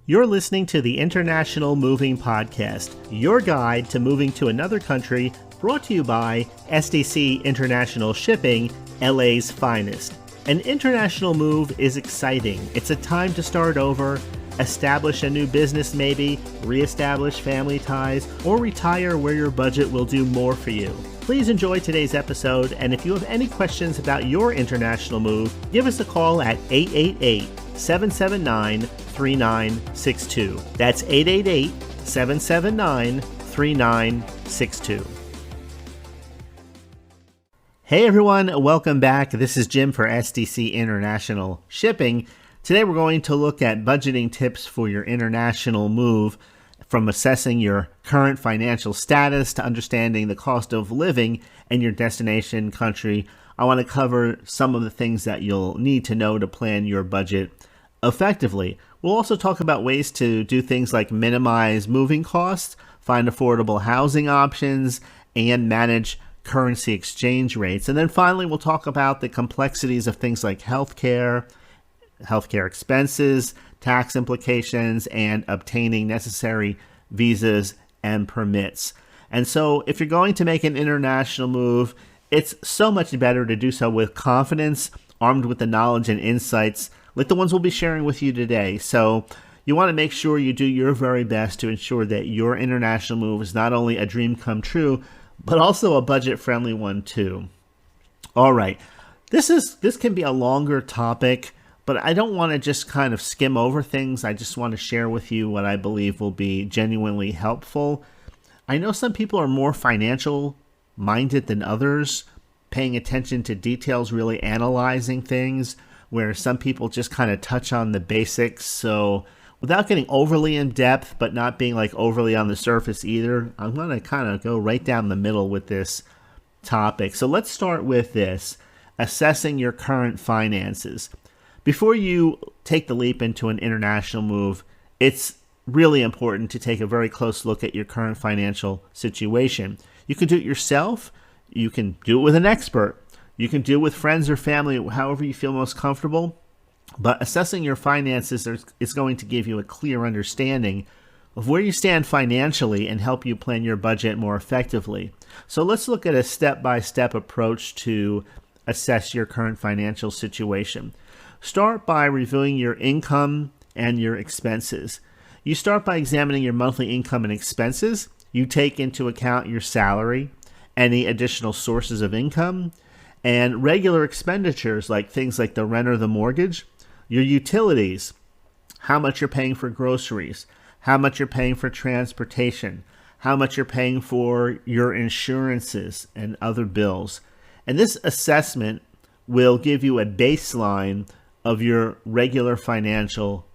You're listening to the International Moving Podcast, your guide to moving to another country, brought to you by SDC International Shipping, LA's finest. An international move is exciting. It's a time to start over, establish a new business maybe, reestablish family ties, or retire where your budget will do more for you. Please enjoy today's episode, and if you have any questions about your international move, give us a call at 888-779-3962. That's 888-779-3962. Hey everyone, welcome back. This is Jim for SDC International Shipping. Today we're going to look at budgeting tips for your international move, from assessing your current financial status to understanding the cost of living in your destination country. I want to cover some of the things that you'll need to know to plan your budget effectively. We'll also talk about ways to do things like minimize moving costs, find affordable housing options, and manage currency exchange rates. And then finally, we'll talk about the complexities of things like healthcare expenses, tax implications, and obtaining necessary visas and permits. And so if you're going to make an international move, it's so much better to do so with confidence, armed with the knowledge and insights like the ones we'll be sharing with you today. So you want to make sure you do your very best to ensure that your international move is not only a dream come true, but also a budget-friendly one too. All right, this can be a longer topic, but I don't want to just kind of skim over things. I just want to share with you what I believe will be genuinely helpful. I know some people are more financial minded than others, paying attention to details, really analyzing things, where some people just kind of touch on the basics. So without getting overly in depth, but not being like overly on the surface either, I'm going to kind of go right down the middle with this topic. So let's start with this: assessing your current finances. Before you take the leap into an international move, it's really important to take a very close look at your current financial situation. You can do it yourself. You can do it with an expert. You can do it with friends or family, however you feel most comfortable. But assessing your finances is going to give you a clear understanding of where you stand financially and help you plan your budget more effectively. So let's look at a step-by-step approach to assess your current financial situation. Start by reviewing your income and your expenses. You start by examining your monthly income and expenses. You take into account your salary, any additional sources of income, and regular expenditures like things like the rent or the mortgage, your utilities, how much you're paying for groceries, how much you're paying for transportation, how much you're paying for your insurances and other bills. And this assessment will give you a baseline of your regular financial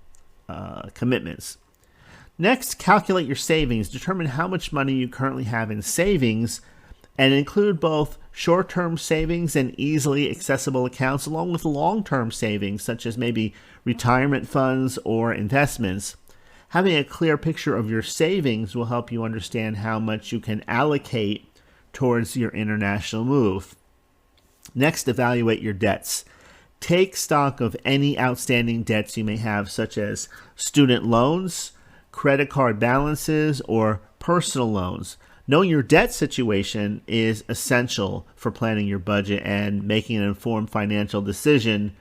commitments. Next, calculate your savings. Determine how much money you currently have in savings and include both short-term savings and easily accessible accounts along with long-term savings such as maybe retirement funds or investments. Having a clear picture of your savings will help you understand how much you can allocate towards your international move. Next, evaluate your debts. Take stock of any outstanding debts you may have, such as student loans, credit card balances, or personal loans. Knowing your debt situation is essential for planning your budget and making an informed financial decision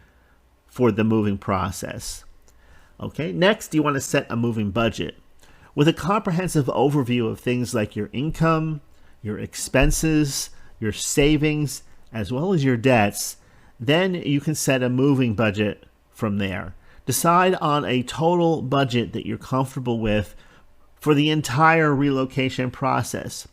for the moving process. Okay, next, you want to set a moving budget. With a comprehensive overview of things like your income, your expenses, your savings, as well as your debts, then you can set a moving budget from there. Decide on a total budget that you're comfortable with for the entire relocation process.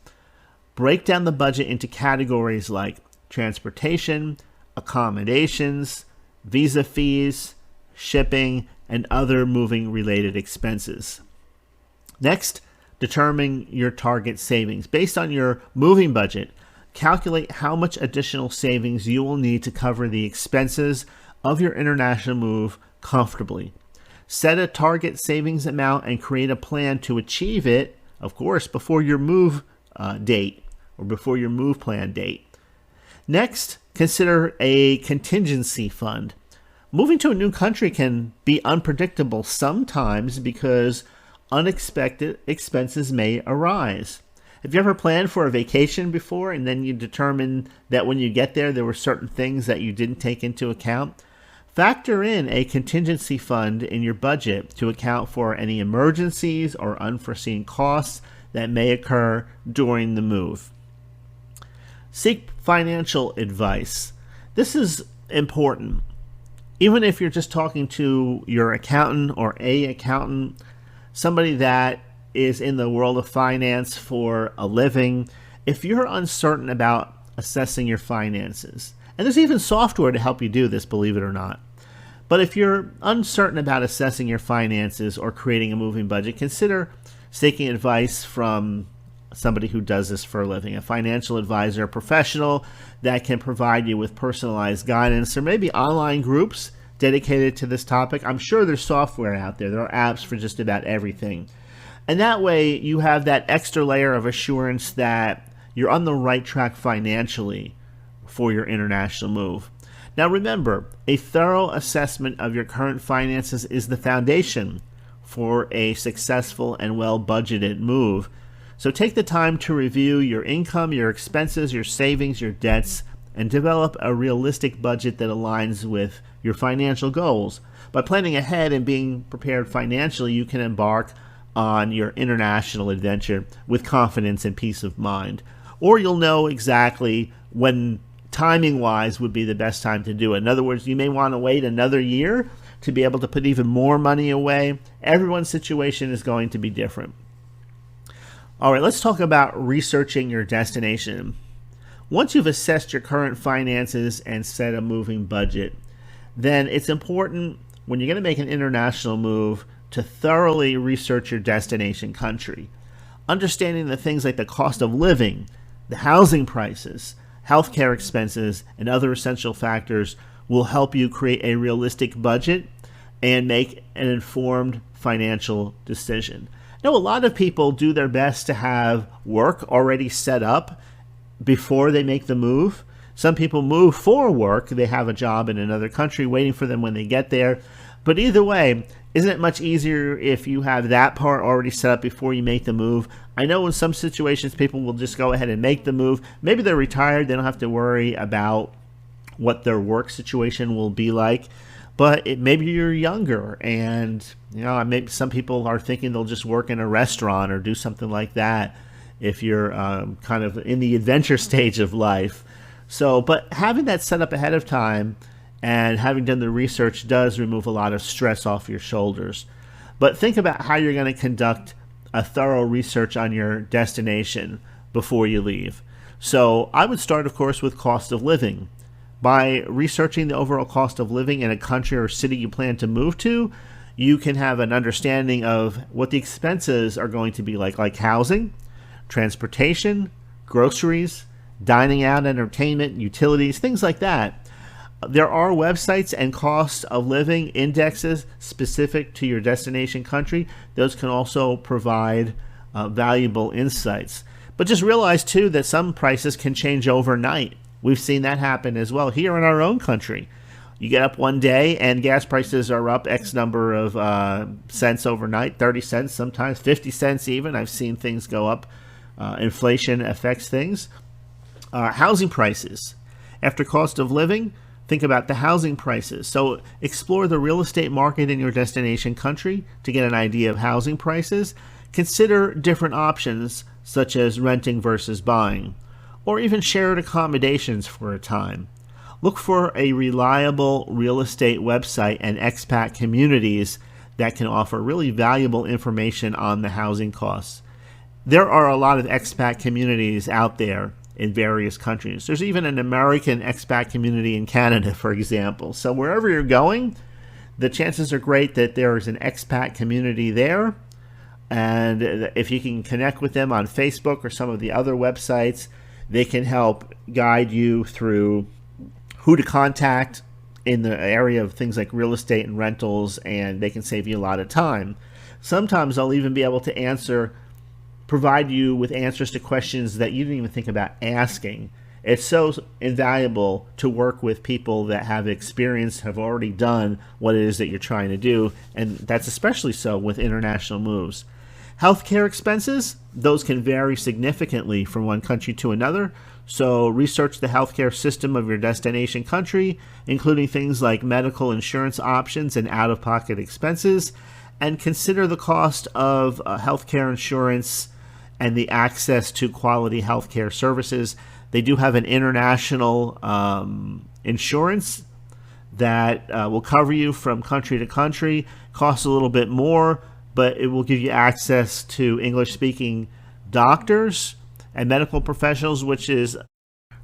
Break down the budget into categories like transportation, accommodations, visa fees, shipping, and other moving related expenses. Next, determine your target savings. Based on your moving budget, calculate how much additional savings you will need to cover the expenses of your international move comfortably. Set a target savings amount and create a plan to achieve it, of course, before your move date or before your move plan date. Next, consider a contingency fund. moving to a new country can be unpredictable sometimes because unexpected expenses may arise. Have you ever planned for a vacation before and then you determined that when you get there were certain things that you didn't take into account? Factor in a contingency fund in your budget to account for any emergencies or unforeseen costs that may occur during the move. Seek financial advice. This is important. Even if you're just talking to your accountant or a accountant, somebody that is in the world of finance for a living, if you're uncertain about assessing your finances, and there's even software to help you do this, believe it or not. But if you're uncertain about assessing your finances or creating a moving budget, consider seeking advice from somebody who does this for a living, a financial advisor, a professional that can provide you with personalized guidance, or maybe online groups dedicated to this topic. I'm sure there's software out there. There are apps for just about everything. And that way you have that extra layer of assurance that you're on the right track financially for your international move. Now remember, a thorough assessment of your current finances is the foundation for a successful and well-budgeted move. So take the time to review your income, your expenses, your savings, your debts, and develop a realistic budget that aligns with your financial goals. By planning ahead and being prepared financially, you can embark on your international adventure with confidence and peace of mind. Or you'll know exactly when timing-wise would be the best time to do it. In other words, you may want to wait another year to be able to put even more money away. Everyone's situation is going to be different. All right, let's talk about researching your destination. Once you've assessed your current finances and set a moving budget, then it's important when you're going to make an international move to thoroughly research your destination country. Understanding the things like the cost of living, the housing prices, healthcare expenses, and other essential factors will help you create a realistic budget and make an informed financial decision. Now, a lot of people do their best to have work already set up before they make the move. Some people move for work. They have a job in another country waiting for them when they get there. But either way, isn't it much easier if you have that part already set up before you make the move? I know in some situations people will just go ahead and make the move. Maybe they're retired. They don't have to worry about what their work situation will be like. But maybe you're younger and maybe some people are thinking they'll just work in a restaurant or do something like that if you're kind of in the adventure stage of life. So, but having that set up ahead of time and having done the research does remove a lot of stress off your shoulders. But think about how you're going to conduct a thorough research on your destination before you leave. So I would start, of course, with cost of living. By researching the overall cost of living in a country or city you plan to move to, you can have an understanding of what the expenses are going to be like housing, transportation, groceries, dining out, entertainment, utilities, things like that. There are websites and cost of living indexes specific to your destination country. Those can also provide valuable insights. But just realize, too, that some prices can change overnight. We've seen that happen as well here in our own country. You get up one day and gas prices are up X number of cents overnight, 30 cents, sometimes 50 cents even. I've seen things go up. Inflation affects things. Housing prices. After cost of living, think about the housing prices. So explore the real estate market in your destination country to get an idea of housing prices. Consider different options such as renting versus buying, or even shared accommodations for a time. Look for a reliable real estate website and expat communities that can offer really valuable information on the housing costs. There are a lot of expat communities out there in various countries. There's even an American expat community in Canada, for example. So wherever you're going, the chances are great that there is an expat community there. And if you can connect with them on Facebook or some of the other websites, they can help guide you through who to contact in the area of things like real estate and rentals, and they can save you a lot of time. Sometimes they'll even be able to provide you with answers to questions that you didn't even think about asking It's so invaluable to work with people that have experience, have already done what it is that you're trying to do, and that's especially so with international moves. Healthcare expenses, those can vary significantly from one country to another, so research the healthcare system of your destination country, including things like medical insurance options and out-of-pocket expenses, and consider the cost of healthcare insurance and the access to quality healthcare services. They do have an international insurance that will cover you from country to country. Costs a little bit more, but it will give you access to English-speaking doctors and medical professionals, which is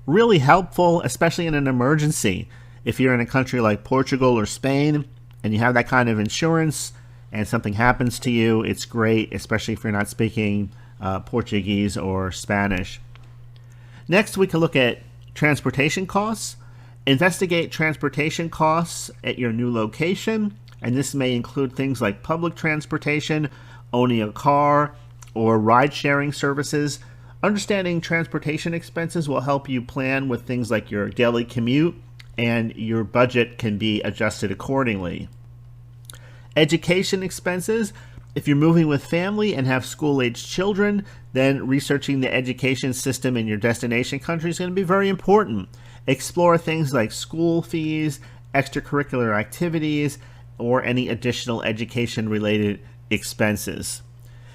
really helpful, especially in an emergency. If you're in a country like Portugal or Spain and you have that kind of insurance and something happens to you, it's great, especially if you're not speaking Portuguese or Spanish. Next, we can look at transportation costs. Investigate transportation costs at your new location, and this may include things like public transportation, owning a car, or ride-sharing services. Understanding transportation expenses will help you plan with things like your daily commute, and your budget can be adjusted accordingly. Education expenses. If you're moving with family and have school-aged children, then researching the education system in your destination country is going to be very important. Explore things like school fees, extracurricular activities, or any additional education-related expenses.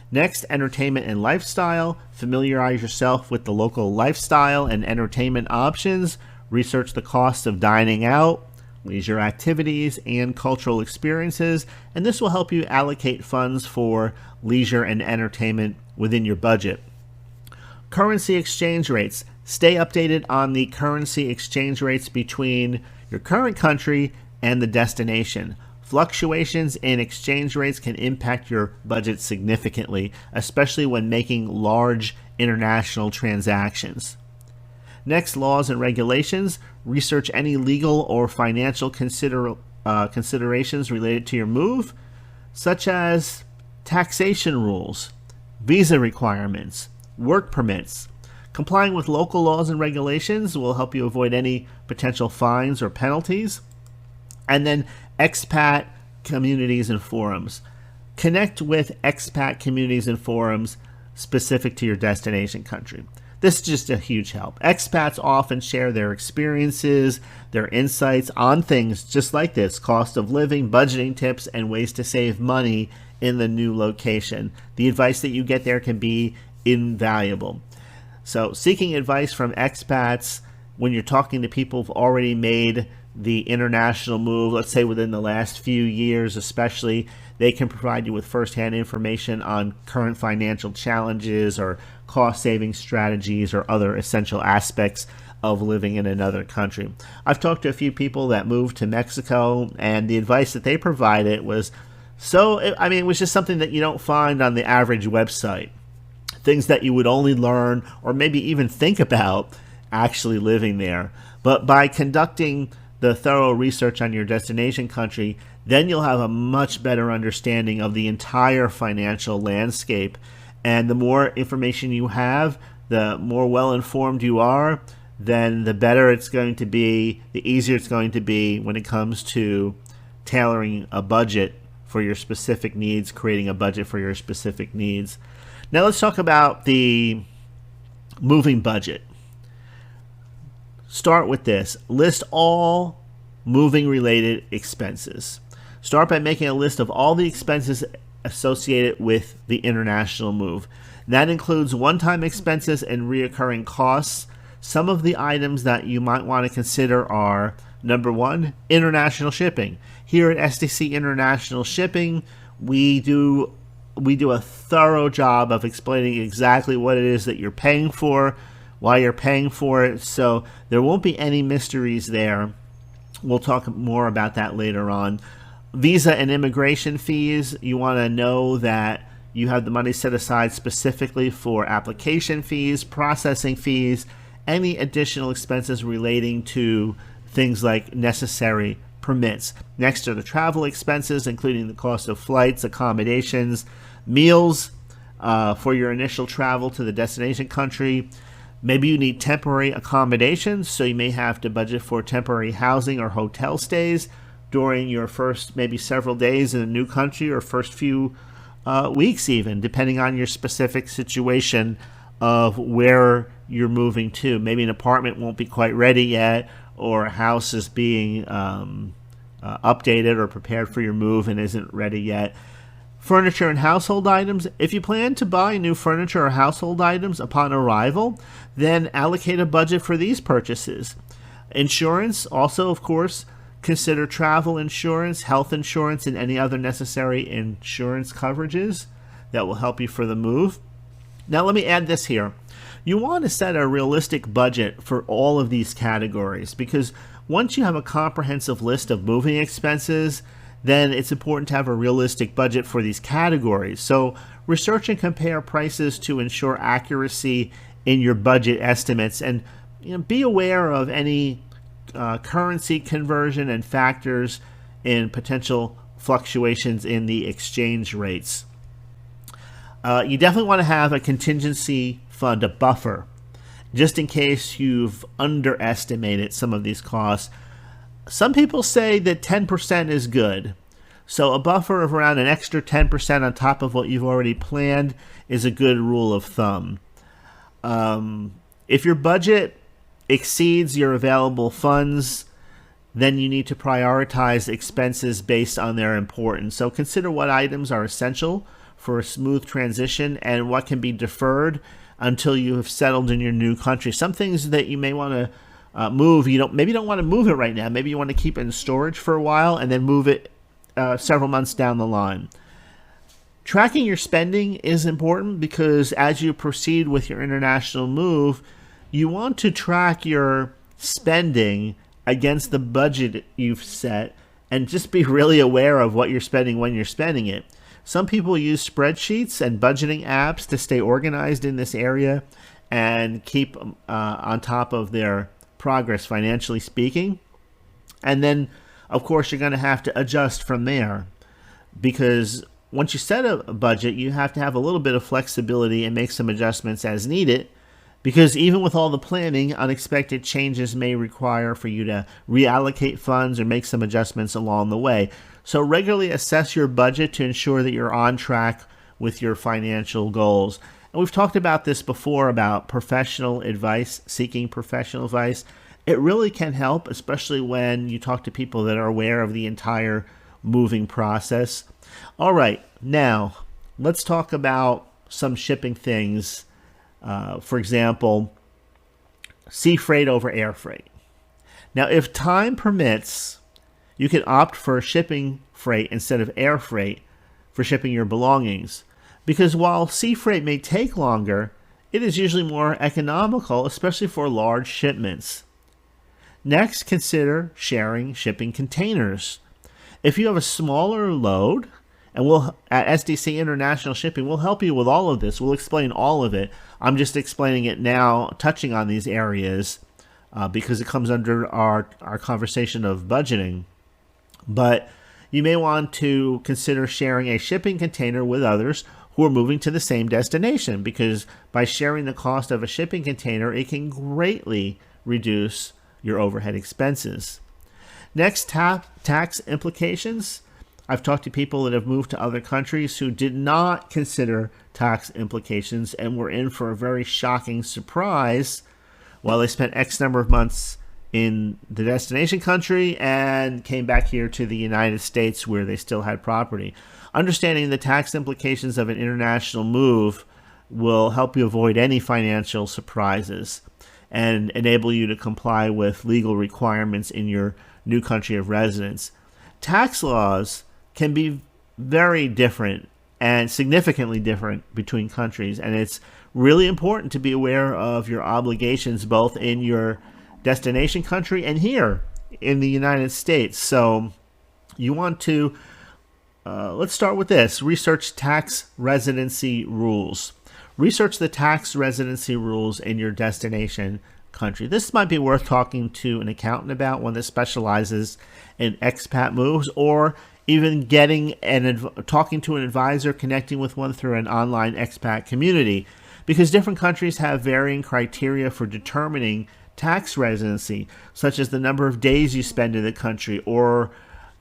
Next, entertainment and lifestyle. Familiarize yourself with the local lifestyle and entertainment options. Research the cost of dining out, leisure activities, and cultural experiences, and this will help you allocate funds for leisure and entertainment within your budget. Currency exchange rates. Stay updated on the currency exchange rates between your current country and the destination. Fluctuations in exchange rates can impact your budget significantly, especially when making large international transactions. Next, laws and regulations. Research any legal or financial considerations related to your move, such as taxation rules, visa requirements, work permits. Complying with local laws and regulations will help you avoid any potential fines or penalties. And then expat communities and forums. Connect with expat communities and forums specific to your destination country. This is just a huge help. Expats often share their experiences, their insights on things just like this: cost of living, budgeting tips, and ways to save money in the new location. The advice that you get there can be invaluable. So seeking advice from expats when you're talking to people who've already made the international move, let's say within the last few years especially, they can provide you with firsthand information on current financial challenges or cost-saving strategies or other essential aspects of living in another country. I've talked to a few people that moved to Mexico, and the advice that they provided was it was just something that you don't find on the average website. Things that you would only learn or maybe even think about actually living there. But by conducting the thorough research on your destination country, then you'll have a much better understanding of the entire financial landscape. And the more information you have, the more well-informed you are, then the better it's going to be, the easier it's going to be when it comes to tailoring a budget for your specific needs, creating a budget for your specific needs. Now let's talk about the moving budget. Start with this. List all moving related expenses. Start by making a list of all the expenses associated with the international move. That includes one-time expenses and reoccurring costs. Some of the items that you might want to consider are, number one, international shipping. Here at SDC International Shipping, we do a thorough job of explaining exactly what it is that you're paying for, why you're paying for it, so there won't be any mysteries there. We'll talk more about that later on. Visa and immigration fees, you want to know that you have the money set aside specifically for application fees, processing fees, any additional expenses relating to things like necessary permits. Next are the travel expenses, including the cost of flights, accommodations, meals for your initial travel to the destination country. Maybe you need temporary accommodations, so you may have to budget for temporary housing or hotel stays during your first maybe several days in a new country or first few weeks even, depending on your specific situation of where you're moving to. Maybe an apartment won't be quite ready yet, or a house is being updated or prepared for your move and isn't ready yet. Furniture and household items. If you plan to buy new furniture or household items upon arrival, then allocate a budget for these purchases. Insurance, also, of course, consider travel insurance, health insurance, and any other necessary insurance coverages that will help you for the move. Now, let me add this here. You want to set a realistic budget for all of these categories, because once you have a comprehensive list of moving expenses, then it's important to have a realistic budget for these categories. So research and compare prices to ensure accuracy in your budget estimates, and be aware of any currency conversion and factors in potential fluctuations in the exchange rates. You definitely want to have a contingency fund, a buffer, just in case you've underestimated some of these costs. Some people say that 10% is good. So a buffer of around an extra 10% on top of what you've already planned is a good rule of thumb. If your budget exceeds your available funds, then you need to prioritize expenses based on their importance. So consider what items are essential for a smooth transition and what can be deferred until you have settled in your new country. Some things that you may want to move, maybe you don't want to move it right now. Maybe you want to keep it in storage for a while and then move it several months down the line. Tracking your spending is important, because as you proceed with your international move, you want to track your spending against the budget you've set and just be really aware of what you're spending when you're spending it. Some people use spreadsheets and budgeting apps to stay organized in this area and keep on top of their progress, financially speaking. And then, of course, you're going to have to adjust from there, because once you set a budget, you have to have a little bit of flexibility and make some adjustments as needed, because even with all the planning, unexpected changes may require for you to reallocate funds or make some adjustments along the way. So regularly assess your budget to ensure that you're on track with your financial goals. And we've talked about this before, about professional advice, seeking professional advice. It really can help, especially when you talk to people that are aware of the entire moving process. All right, now let's talk about some shipping things. For example, sea freight over air freight. Now, if time permits, you can opt for shipping freight instead of air freight for shipping your belongings, because while sea freight may take longer, it is usually more economical, especially for large shipments. Next, consider sharing shipping containers. If you have a smaller load, and we'll at SDC International Shipping, we'll help you with all of this. We'll explain all of it. I'm just explaining it now, touching on these areas, because it comes under our conversation of budgeting. But you may want to consider sharing a shipping container with others who are moving to the same destination, because by sharing the cost of a shipping container, it can greatly reduce your overhead expenses. Next, tax implications. I've talked to people that have moved to other countries who did not consider tax implications and were in for a very shocking surprise while they spent X number of months in the destination country and came back here to the United States where they still had property. Understanding the tax implications of an international move will help you avoid any financial surprises and enable you to comply with legal requirements in your new country of residence. Tax laws can be very different and significantly different between countries, and it's really important to be aware of your obligations both in your destination country and here in the United States. So you want to, let's start with this, research tax residency rules. Research the tax residency rules in your destination country. This might be worth talking to an accountant about, one that specializes in expat moves, or even talking to an advisor, connecting with one through an online expat community, because different countries have varying criteria for determining tax residency, such as the number of days you spend in the country or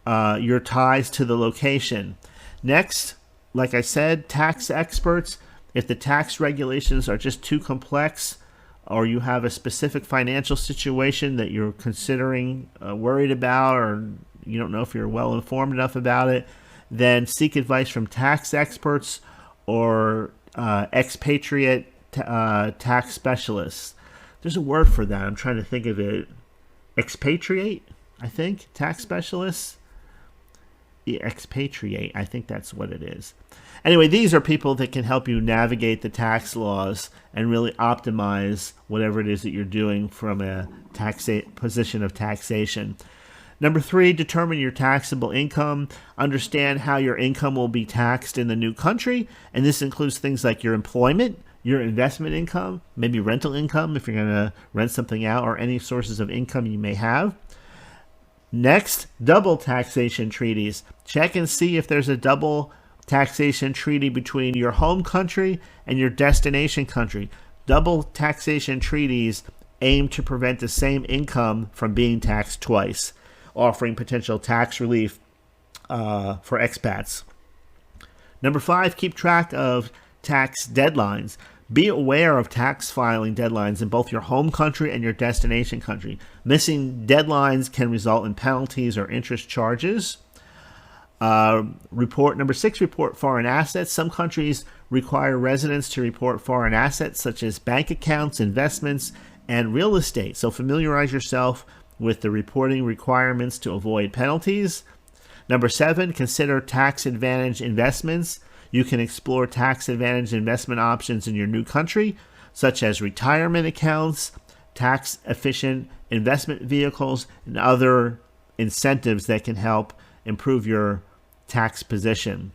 your ties to the location. Next, like I said, tax experts. If the tax regulations are just too complex, or you have a specific financial situation that you're considering, worried about, or you don't know if you're well informed enough about it, then seek advice from tax experts or expatriate tax specialists. There's a word for that. I'm trying to think of it. Expatriate, I think. Tax specialists. Expatriate, I think that's what it is. Anyway, these are people that can help you navigate the tax laws and really optimize whatever it is that you're doing from a position of taxation. Number 3, determine your taxable income. Understand how your income will be taxed in the new country, and this includes things like your employment, your investment income, maybe rental income if you're going to rent something out, or any sources of income you may have. Next, double taxation treaties. Check and see if there's a double taxation treaty between your home country and your destination country. Double taxation treaties aim to prevent the same income from being taxed twice, offering potential tax relief for expats. Number 5, keep track of tax deadlines. Be aware of tax filing deadlines in both your home country and your destination country. Missing deadlines can result in penalties or interest charges. Number 6, report foreign assets. Some countries require residents to report foreign assets such as bank accounts, investments, and real estate. So familiarize yourself with the reporting requirements to avoid penalties. Number 7, consider tax advantage investments. You can explore tax advantage investment options in your new country, such as retirement accounts, tax-efficient investment vehicles, and other incentives that can help improve your tax position.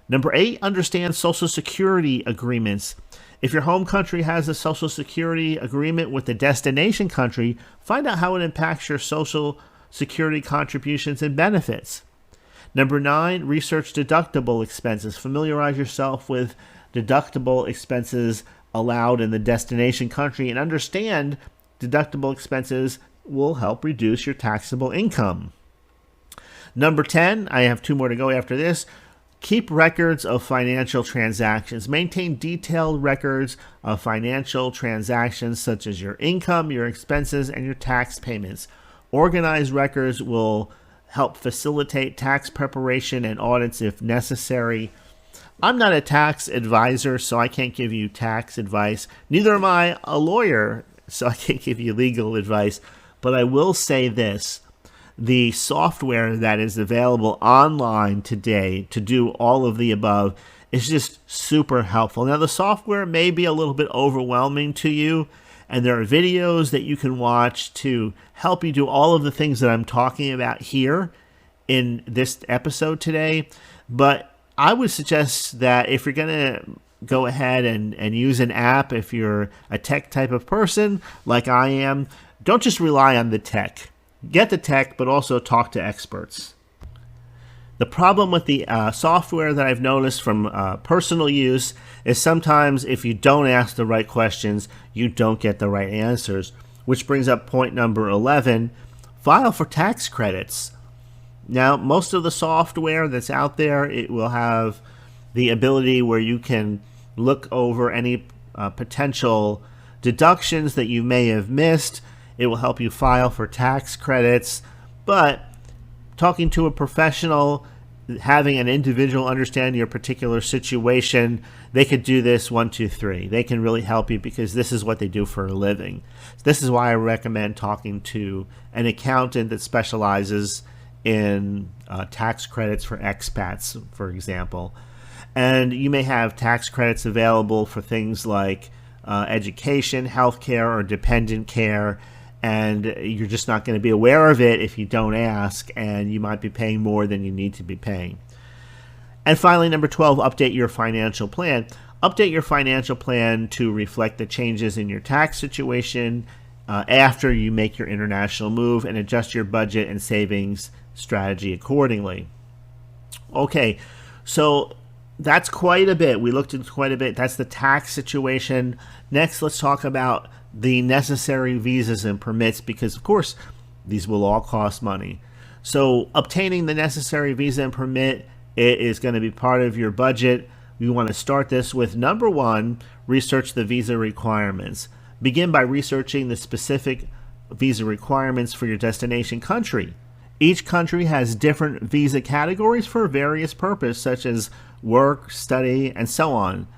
Number 8, understand Social Security agreements. If your home country has a Social Security agreement with the destination country, find out how it impacts your Social Security contributions and benefits. Number 9, research deductible expenses. Familiarize yourself with deductible expenses allowed in the destination country and understand deductible expenses will help reduce your taxable income. Number 10, I have 2 more to go after this. Keep records of financial transactions. Maintain detailed records of financial transactions such as your income, your expenses, and your tax payments. Organized records will help facilitate tax preparation and audits if necessary. I'm not a tax advisor, so I can't give you tax advice. Neither am I a lawyer, so I can't give you legal advice. But I will say this. The software that is available online today to do all of the above is just super helpful. Now, the software may be a little bit overwhelming to you, and there are videos that you can watch to help you do all of the things that I'm talking about here in this episode today. But I would suggest that if you're going to go ahead and use an app, if you're a tech type of person like I am, don't just rely on the tech. Get the tech, but also talk to experts. The problem with the software that I've noticed from personal use is sometimes if you don't ask the right questions, you don't get the right answers, which brings up point number 11, file for tax credits. Now, most of the software that's out there, it will have the ability where you can look over any potential deductions that you may have missed. It will help you file for tax credits, but talking to a professional, having an individual understand your particular situation, they could do this 1, 2, 3. They can really help you because this is what they do for a living. This is why I recommend talking to an accountant that specializes in tax credits for expats, for example. And you may have tax credits available for things like education, healthcare, or dependent care, and you're just not going to be aware of it if you don't ask, and you might be paying more than you need to be paying. And finally, number 12, update your financial plan. Update your financial plan to reflect the changes in your tax situation after you make your international move, and adjust your budget and savings strategy accordingly. Okay, so That's quite a bit. We looked into quite a bit. That's the tax situation. Next, let's talk about the necessary visas and permits because, of course, these will all cost money. So obtaining the necessary visa and permit, it is going to be part of your budget. We want to start this with number one, research the visa requirements. Begin by researching the specific visa requirements for your destination country. Each country has different visa categories for various purposes, such as work, study, and so on.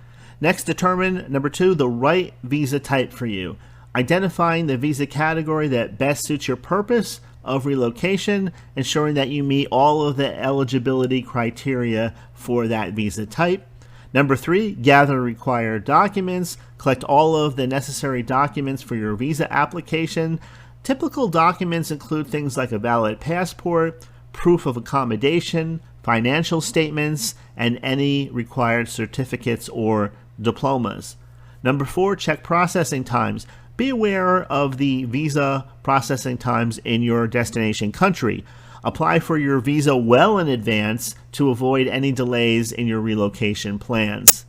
Next, determine, number two, the right visa type for you. Identifying the visa category that best suits your purpose of relocation, ensuring that you meet all of the eligibility criteria for that visa type. Number three, gather required documents. Collect all of the necessary documents for your visa application. Typical documents include things like a valid passport, proof of accommodation, financial statements, and any required certificates or diplomas. Number four, check processing times. Be aware of the visa processing times in your destination country. Apply for your visa well in advance to avoid any delays in your relocation plans.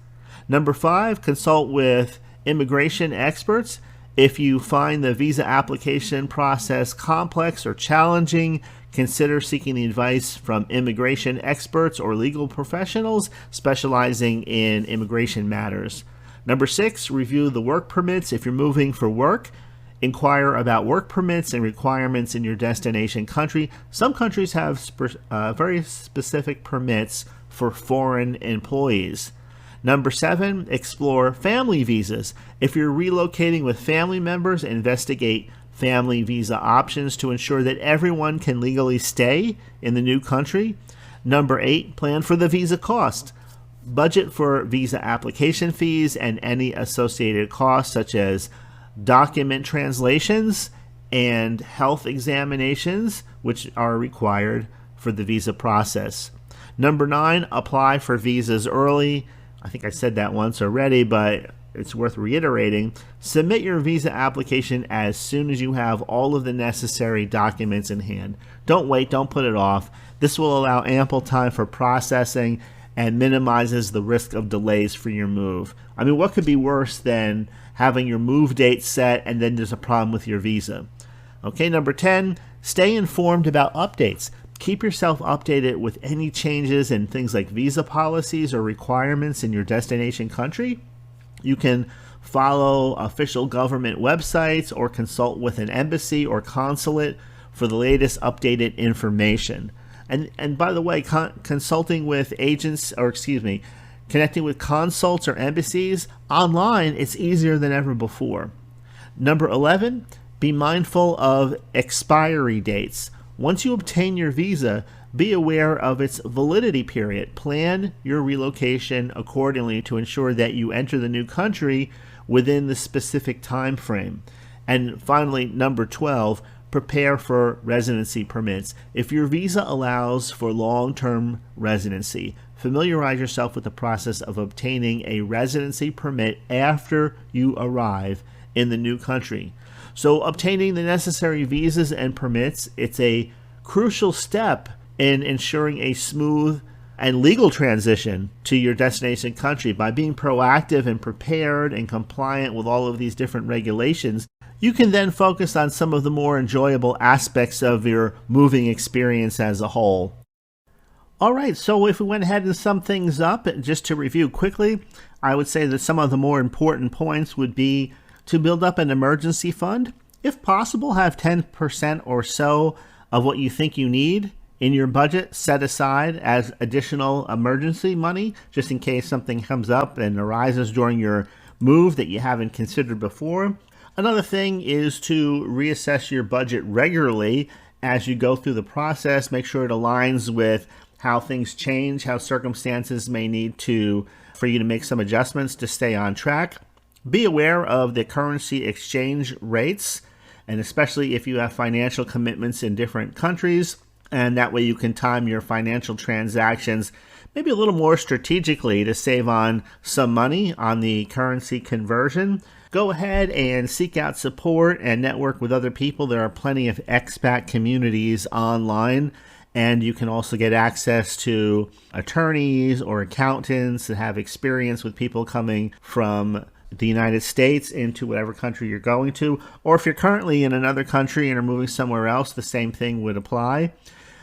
Number five, consult with immigration experts. If you find the visa application process complex or challenging, consider seeking the advice from immigration experts or legal professionals specializing in immigration matters. Number six, review the work permits. If you're moving for work, inquire about work permits and requirements in your destination country. Some countries have very specific permits for foreign employees. Number seven, explore family visas. If you're relocating with family members, investigate family visa options to ensure that everyone can legally stay in the new country. Number eight, plan for the visa cost. Budget for visa application fees and any associated costs such as document translations and health examinations, which are required for the visa process. Number nine, apply for visas early. I think I said that once already, but it's worth reiterating. Submit your visa application as soon as you have all of the necessary documents in hand. Don't wait, don't put it off. This will allow ample time for processing and minimizes the risk of delays for your move. I mean, what could be worse than having your move date set and then there's a problem with your visa? Okay, number 10, stay informed about updates. Keep yourself updated with any changes in things like visa policies or requirements in your destination country. You can follow official government websites or consult with an embassy or consulate for the latest updated information. And by the way, consulting with agents, or excuse me, connecting with consults or embassies online, it's easier than ever before. Number 11, be mindful of expiry dates. Once you obtain your visa, be aware of its validity period. Plan your relocation accordingly to ensure that you enter the new country within the specific time frame. And finally, number 12, prepare for residency permits. If your visa allows for long-term residency, familiarize yourself with the process of obtaining a residency permit after you arrive in the new country. So obtaining the necessary visas and permits, it's a crucial step in ensuring a smooth and legal transition to your destination country. By being proactive and prepared and compliant with all of these different regulations, you can then focus on some of the more enjoyable aspects of your moving experience as a whole. All right, so if we went ahead and sum things up, just to review quickly, I would say that some of the more important points would be to build up an emergency fund. If possible, have 10% or so of what you think you need in your budget set aside as additional emergency money, just in case something comes up and arises during your move that you haven't considered before. Another thing is to reassess your budget regularly as you go through the process. Make sure it aligns with how things change, how circumstances may need for you to make some adjustments to stay on track. Be aware of the currency exchange rates, and especially if you have financial commitments in different countries, and that way you can time your financial transactions maybe a little more strategically to save on some money on the currency conversion. Go ahead and seek out support and network with other people. There are plenty of expat communities online, And you can also get access to attorneys or accountants that have experience with people coming from the United States into whatever country you're going to. Or if you're currently in another country and are moving somewhere else, the same thing would apply.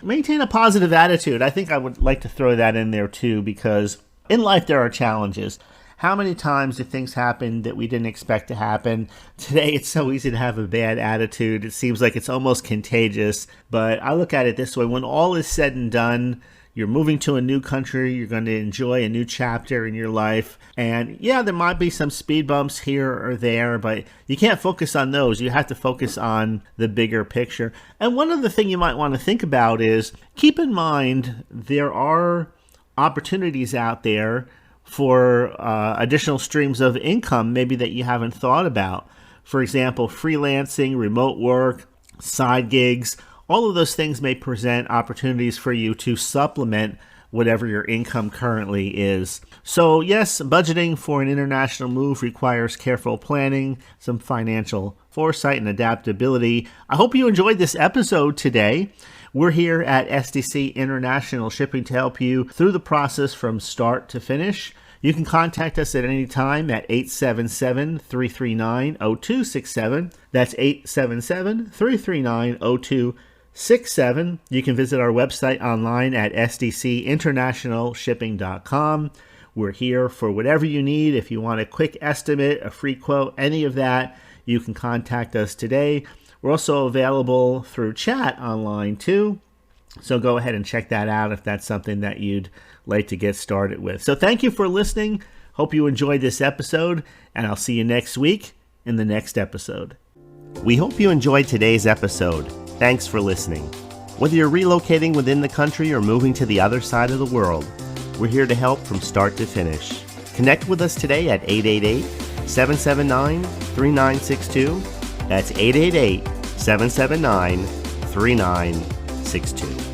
Maintain a positive attitude. I think I would like to throw that in there too, because in life there are challenges. How many times do things happen that we didn't expect to happen? Today it's so easy to have a bad attitude. It seems like it's almost contagious. But I look at it this way. When all is said and done, you're moving to a new country. You're going to enjoy a new chapter in your life. And yeah, there might be some speed bumps here or there, but you can't focus on those. You have to focus on the bigger picture. And one other thing you might want to think about is keep in mind there are opportunities out there for additional streams of income maybe that you haven't thought about. For example, freelancing, remote work, side gigs, all of those things may present opportunities for you to supplement whatever your income currently is. So yes, budgeting for an international move requires careful planning, some financial foresight and adaptability. I hope you enjoyed this episode today. We're here at SDC International Shipping to help you through the process from start to finish. You can contact us at any time at 877-339-0267. That's 877-339-0267. You can visit our website online at sdcinternationalshipping.com. We're here for whatever you need. If you want a quick estimate, a free quote, any of that, you can contact us today. We're also available through chat online too. So go ahead and check that out if that's something that you'd like to get started with. So thank you for listening. Hope you enjoyed this episode, and I'll see you next week in the next episode. We hope you enjoyed today's episode. Thanks for listening. Whether you're relocating within the country or moving to the other side of the world, we're here to help from start to finish. Connect with us today at 888-779-3962. That's 888-779-3962.